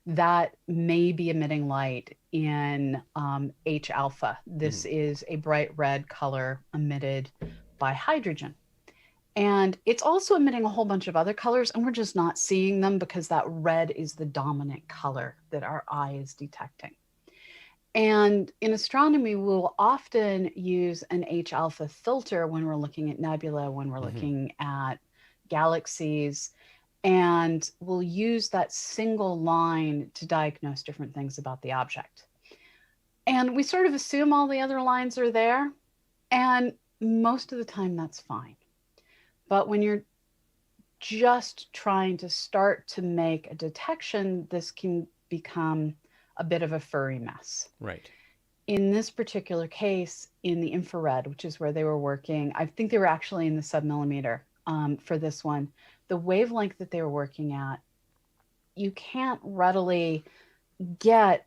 that may be emitting light in H alpha. This is a bright red color emitted by hydrogen. And it's also emitting a whole bunch of other colors, and we're just not seeing them because that red is the dominant color that our eye is detecting. And in astronomy, we'll often use an H alpha filter when we're looking at nebula, when we're looking at galaxies, and we'll use that single line to diagnose different things about the object. And we sort of assume all the other lines are there, and most of the time that's fine. But when you're just trying to start to make a detection, this can become a bit of a furry mess. Right. In this particular case, in the infrared, which is where they were working, I think they were actually in the submillimeter for this one, the wavelength that they were working at, you can't readily get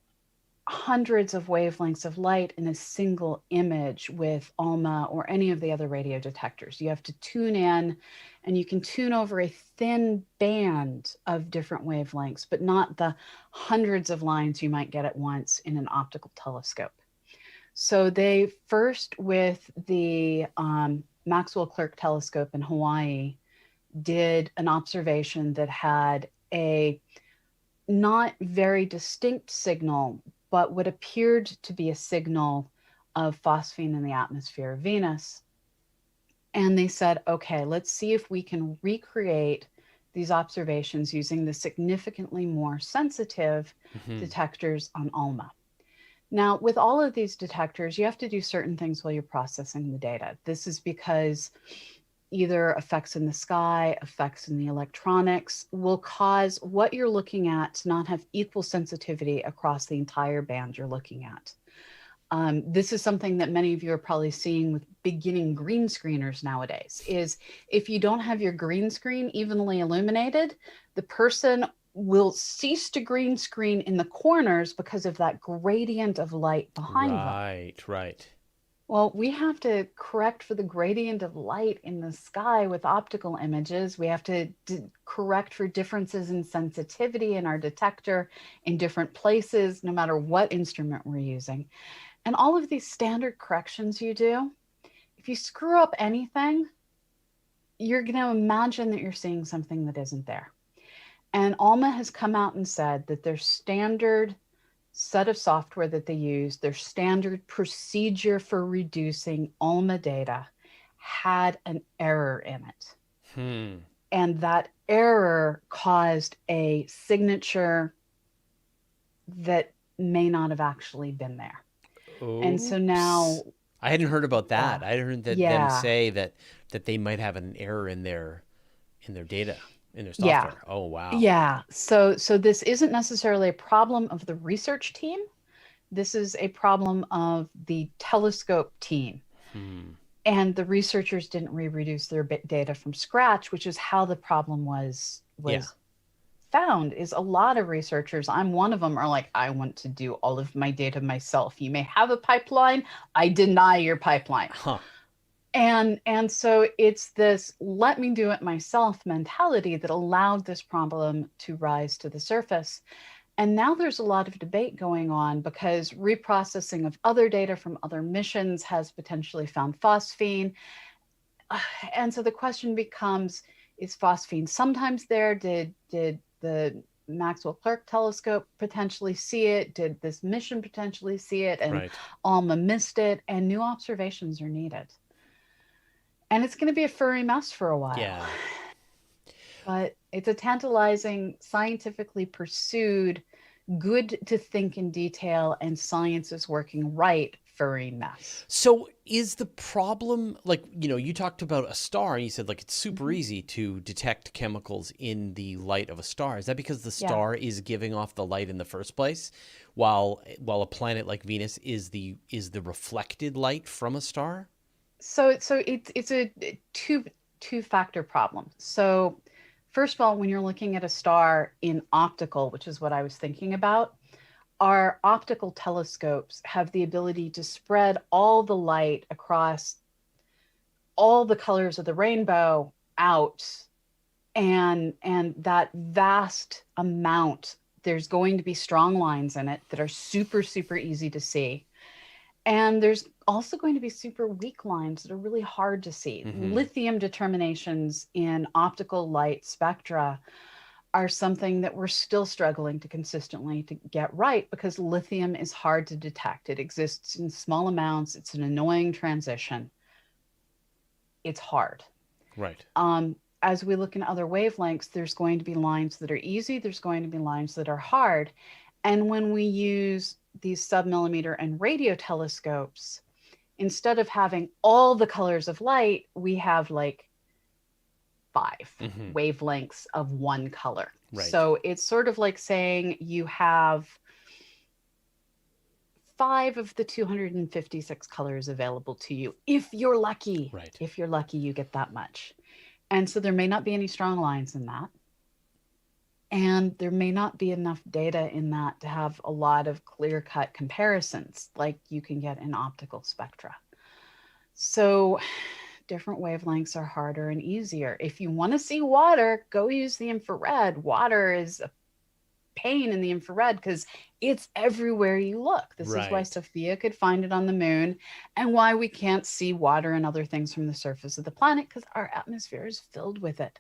hundreds of wavelengths of light in a single image with ALMA or any of the other radio detectors. You have to tune in, and you can tune over a thin band of different wavelengths, but not the hundreds of lines you might get at once in an optical telescope. So they first, with the Maxwell Clerk telescope in Hawaii, did an observation that had a not very distinct signal, but what appeared to be a signal of phosphine in the atmosphere of Venus. And they said, okay, let's see if we can recreate these observations using the significantly more sensitive detectors on ALMA. Now, with all of these detectors, you have to do certain things while you're processing the data. This is because either effects in the sky, effects in the electronics will cause what you're looking at to not have equal sensitivity across the entire band you're looking at. This is something that many of you are probably seeing with beginning green screeners nowadays, is if you don't have your green screen evenly illuminated, the person will cease to green screen in the corners because of that gradient of light behind them. Right. Well, we have to correct for the gradient of light in the sky with optical images. We have to correct for differences in sensitivity in our detector in different places, no matter what instrument we're using. And all of these standard corrections you do, if you screw up anything, you're going to imagine that you're seeing something that isn't there. And ALMA has come out and said that their standard set of software that they use, their standard procedure for reducing ALMA data had an error in it. And that error caused a signature that may not have actually been there. Oops. And so now... I hadn't heard about that. I heard them say that they might have an error in their data. In their software. Yeah. Oh, wow. Yeah. So this isn't necessarily a problem of the research team. This is a problem of the telescope team. And the researchers didn't reproduce their data from scratch, which is how the problem was found. Is a lot of researchers, I'm one of them, are like, I want to do all of my data myself. You may have a pipeline. I deny your pipeline. And so it's this let me do it myself mentality that allowed this problem to rise to the surface. And now there's a lot of debate going on because reprocessing of other data from other missions has potentially found phosphine. And so the question becomes, is phosphine sometimes there? Did the Maxwell Clerk telescope potentially see it? Did this mission potentially see it? And Right. ALMA missed it, and new observations are needed. And it's going to be a furry mess for a while. Yeah. But it's a tantalizing, scientifically pursued, good to think in detail, and science is working right furry mess. So is the problem, like, you talked about a star and you said like it's super Mm-hmm. easy to detect chemicals in the light of a star. Is that because the Yeah. star is giving off the light in the first place, while a planet like Venus is the reflected light from a star? So it's a two factor problem. So first of all, when you're looking at a star in optical, which is what I was thinking about, our optical telescopes have the ability to spread all the light across all the colors of the rainbow out, and that vast amount, there's going to be strong lines in it that are super easy to see. And there's also going to be super weak lines that are really hard to see. Mm-hmm. Lithium determinations in optical light spectra are something that we're still struggling to consistently to get right, because lithium is hard to detect. It exists in small amounts. It's an annoying transition. It's hard. Right. As we look in other wavelengths, there's going to be lines that are easy. There's going to be lines that are hard. And when we use these submillimeter and radio telescopes, instead of having all the colors of light, we have like 5 Mm-hmm. wavelengths of one color. Right. So it's sort of like saying you have 5 of the 256 colors available to you. If you're lucky, Right. If you're lucky, you get that much. And so there may not be any strong lines in that. And there may not be enough data in that to have a lot of clear-cut comparisons like you can get in optical spectra. So different wavelengths are harder and easier. If you want to see water, go use the infrared. Water is a pain in the infrared because it's everywhere you look. This is why Right. Sophia could find it on the moon, and why we can't see water and other things from the surface of the planet, because our atmosphere is filled with it.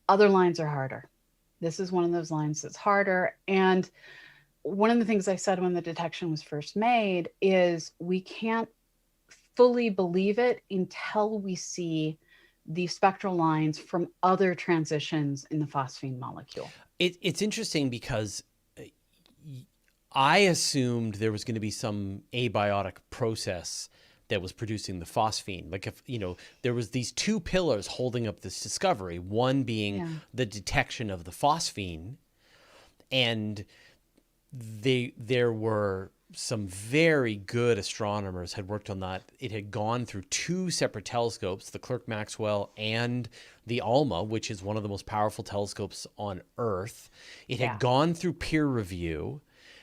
Other lines are harder. This is one of those lines that's harder. And one of the things I said when the detection was first made is we can't fully believe it until we see the spectral lines from other transitions in the phosphine molecule. It's interesting because I assumed there was going to be some abiotic process that was producing the phosphine. Like, if there was these two pillars holding up this discovery, one being the detection of the phosphine, and there were some very good astronomers had worked on that. It had gone through 2 separate telescopes, the Clerk Maxwell and the ALMA, which is one of the most powerful telescopes on Earth. It had gone through peer review.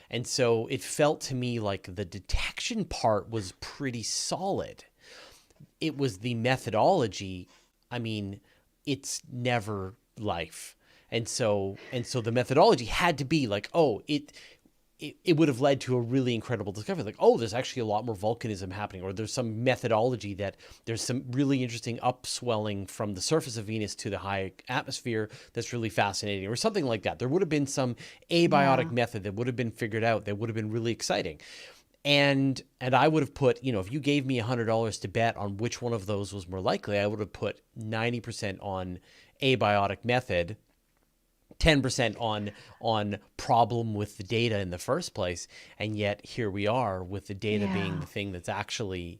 And so it felt to me like the detection part was pretty solid. It was the methodology. I mean, it's never life. And so the methodology had to be like, it would have led to a really incredible discovery. Like, there's actually a lot more volcanism happening, or there's some methodology that there's some really interesting upswelling from the surface of Venus to the high atmosphere that's really fascinating, or something like that. There would have been some abiotic method that would have been figured out that would have been really exciting. And I would have put, if you gave me $100 to bet on which one of those was more likely, I would have put 90% on abiotic method, 10% on problem with the data in the first place. And yet here we are with the data being the thing that's actually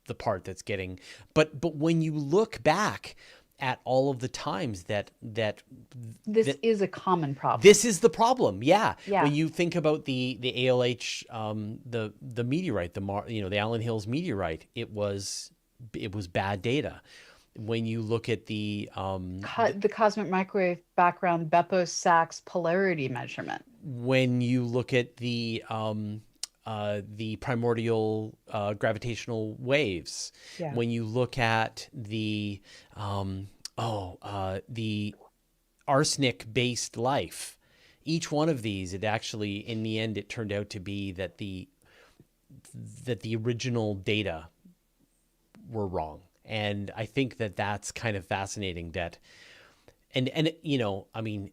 the part that's getting, but when you look back at all of the times that this is a common problem. This is the problem. Yeah. Yeah. When you think about the ALH, the meteorite, the Allen Hills meteorite, it was bad data. When you look at the cosmic microwave background Beppo-Sachs polarity measurement. When you look at the primordial gravitational waves. Yeah. When you look at the arsenic-based life each one of these, it actually, in the end, it turned out to be that the original data were wrong. And I think that that's kind of fascinating that, and you know, I mean,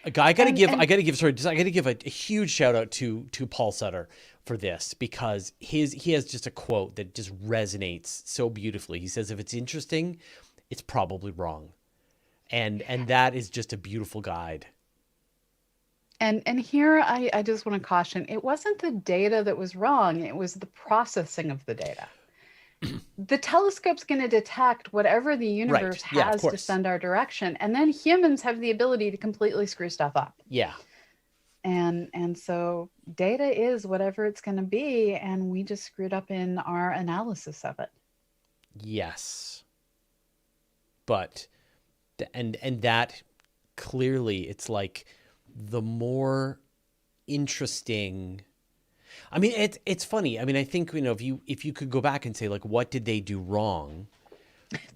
I got to give a huge shout out to Paul Sutter for this, because he has just a quote that just resonates so beautifully. He says, if it's interesting, it's probably wrong. And that is just a beautiful guide. And here I just want to caution, it wasn't the data that was wrong, it was the processing of the data. The telescope's going to detect whatever the universe has to send our direction, and then humans have the ability to completely screw stuff up. Yeah. And so data is whatever it's going to be, and we just screwed up in our analysis of it. Yes. But and that clearly, it's like the more interesting. I mean, it's funny. I mean, I think, you know, if you could go back and say, like, what did they do wrong?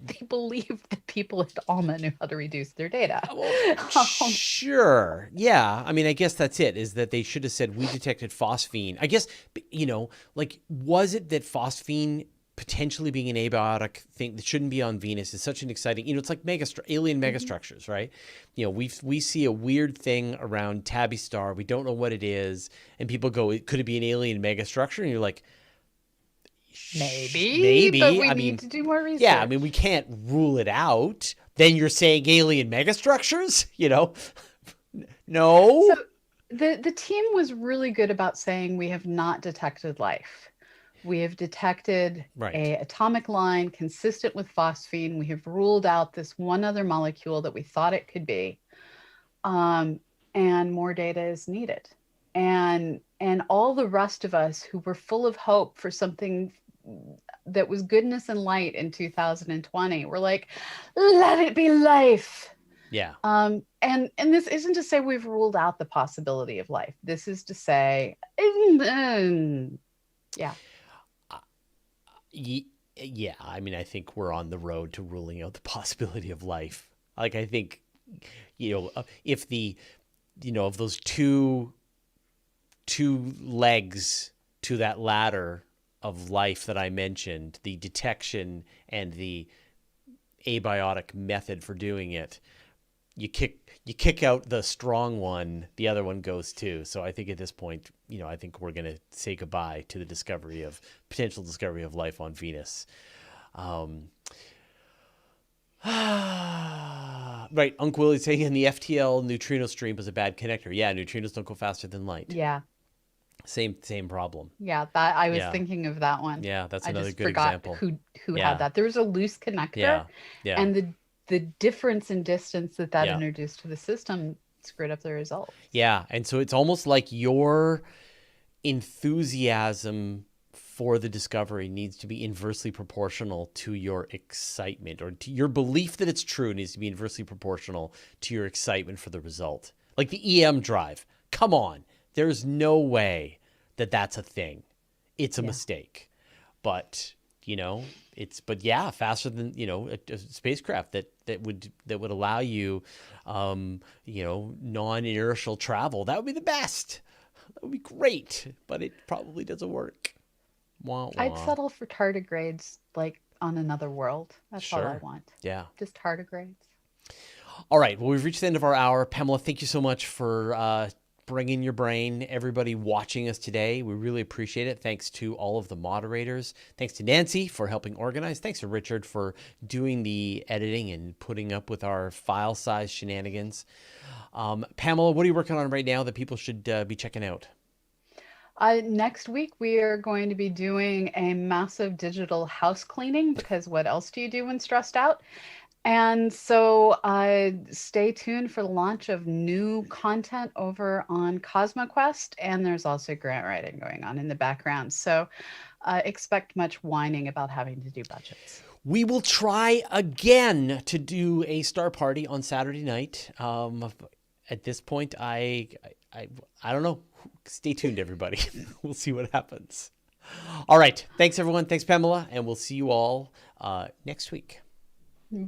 They believed that people at Alma knew how to reduce their data. Well, sure. Yeah. I mean, I guess that's it, is that they should have said, we detected phosphine. I guess, you know, like, was it that phosphine potentially being an abiotic thing that shouldn't be on Venus is such an exciting, you know, it's like alien megastructures, right? You know, we see a weird thing around Tabby Star. We don't know what it is. And people go, could it be an alien megastructure? And you're like, maybe, but we need to do more research. Yeah, I mean, we can't rule it out. Then you're saying alien megastructures, you know? No. So the team was really good about saying we have not detected life. We have detected a atomic line consistent with phosphine. We have ruled out this one other molecule that we thought it could be, and more data is needed. And all the rest of us who were full of hope for something that was goodness and light in 2020, we're like, let it be life. Yeah. And this isn't to say we've ruled out the possibility of life. This is to say, yeah. Yeah, I mean, I think we're on the road to ruling out the possibility of life. Like, I think, you know, if of those two legs to that ladder of life that I mentioned, the detection and the abiotic method for doing it, you kick out the strong one, the other one goes too. So I think at this point, you know, I think we're going to say goodbye to the potential discovery of life on Venus. Right. Uncle Willie's saying, in the FTL neutrino stream was a bad connector. Yeah. Neutrinos don't go faster than light. Yeah. Same problem. Yeah. That I was thinking of that one. Yeah. That's another good forgot example. Who had that. There was a loose connector. Yeah. Yeah. And the difference in distance that introduced to the system screwed up the results. Yeah. And so it's almost like your enthusiasm for the discovery needs to be inversely proportional to your excitement, or to your belief that it's true needs to be inversely proportional to your excitement for the result. Like the EM drive. Come on. There's no way that that's a thing. It's a mistake. But, you know, faster than, you know, a spacecraft that would allow you, you know, non-inertial travel. That would be the best. That would be great, but it probably doesn't work. Wah, wah. I'd settle for tardigrades, like on another world. That's all I want. Yeah. Just tardigrades. All right. Well, we've reached the end of our hour. Pamela, thank you so much for bringing your brain, everybody watching us today. We really appreciate it. Thanks to all of the moderators. Thanks to Nancy for helping organize. Thanks to Richard for doing the editing and putting up with our file size shenanigans. Pamela, what are you working on right now that people should be checking out? Next week, we are going to be doing a massive digital house cleaning, because what else do you do when stressed out? And so stay tuned for the launch of new content over on CosmoQuest. And there's also grant writing going on in the background. So expect much whining about having to do budgets. We will try again to do a star party on Saturday night. At this point, I don't know. Stay tuned, everybody. We'll see what happens. All right. Thanks, everyone. Thanks, Pamela. And we'll see you all next week. Bye.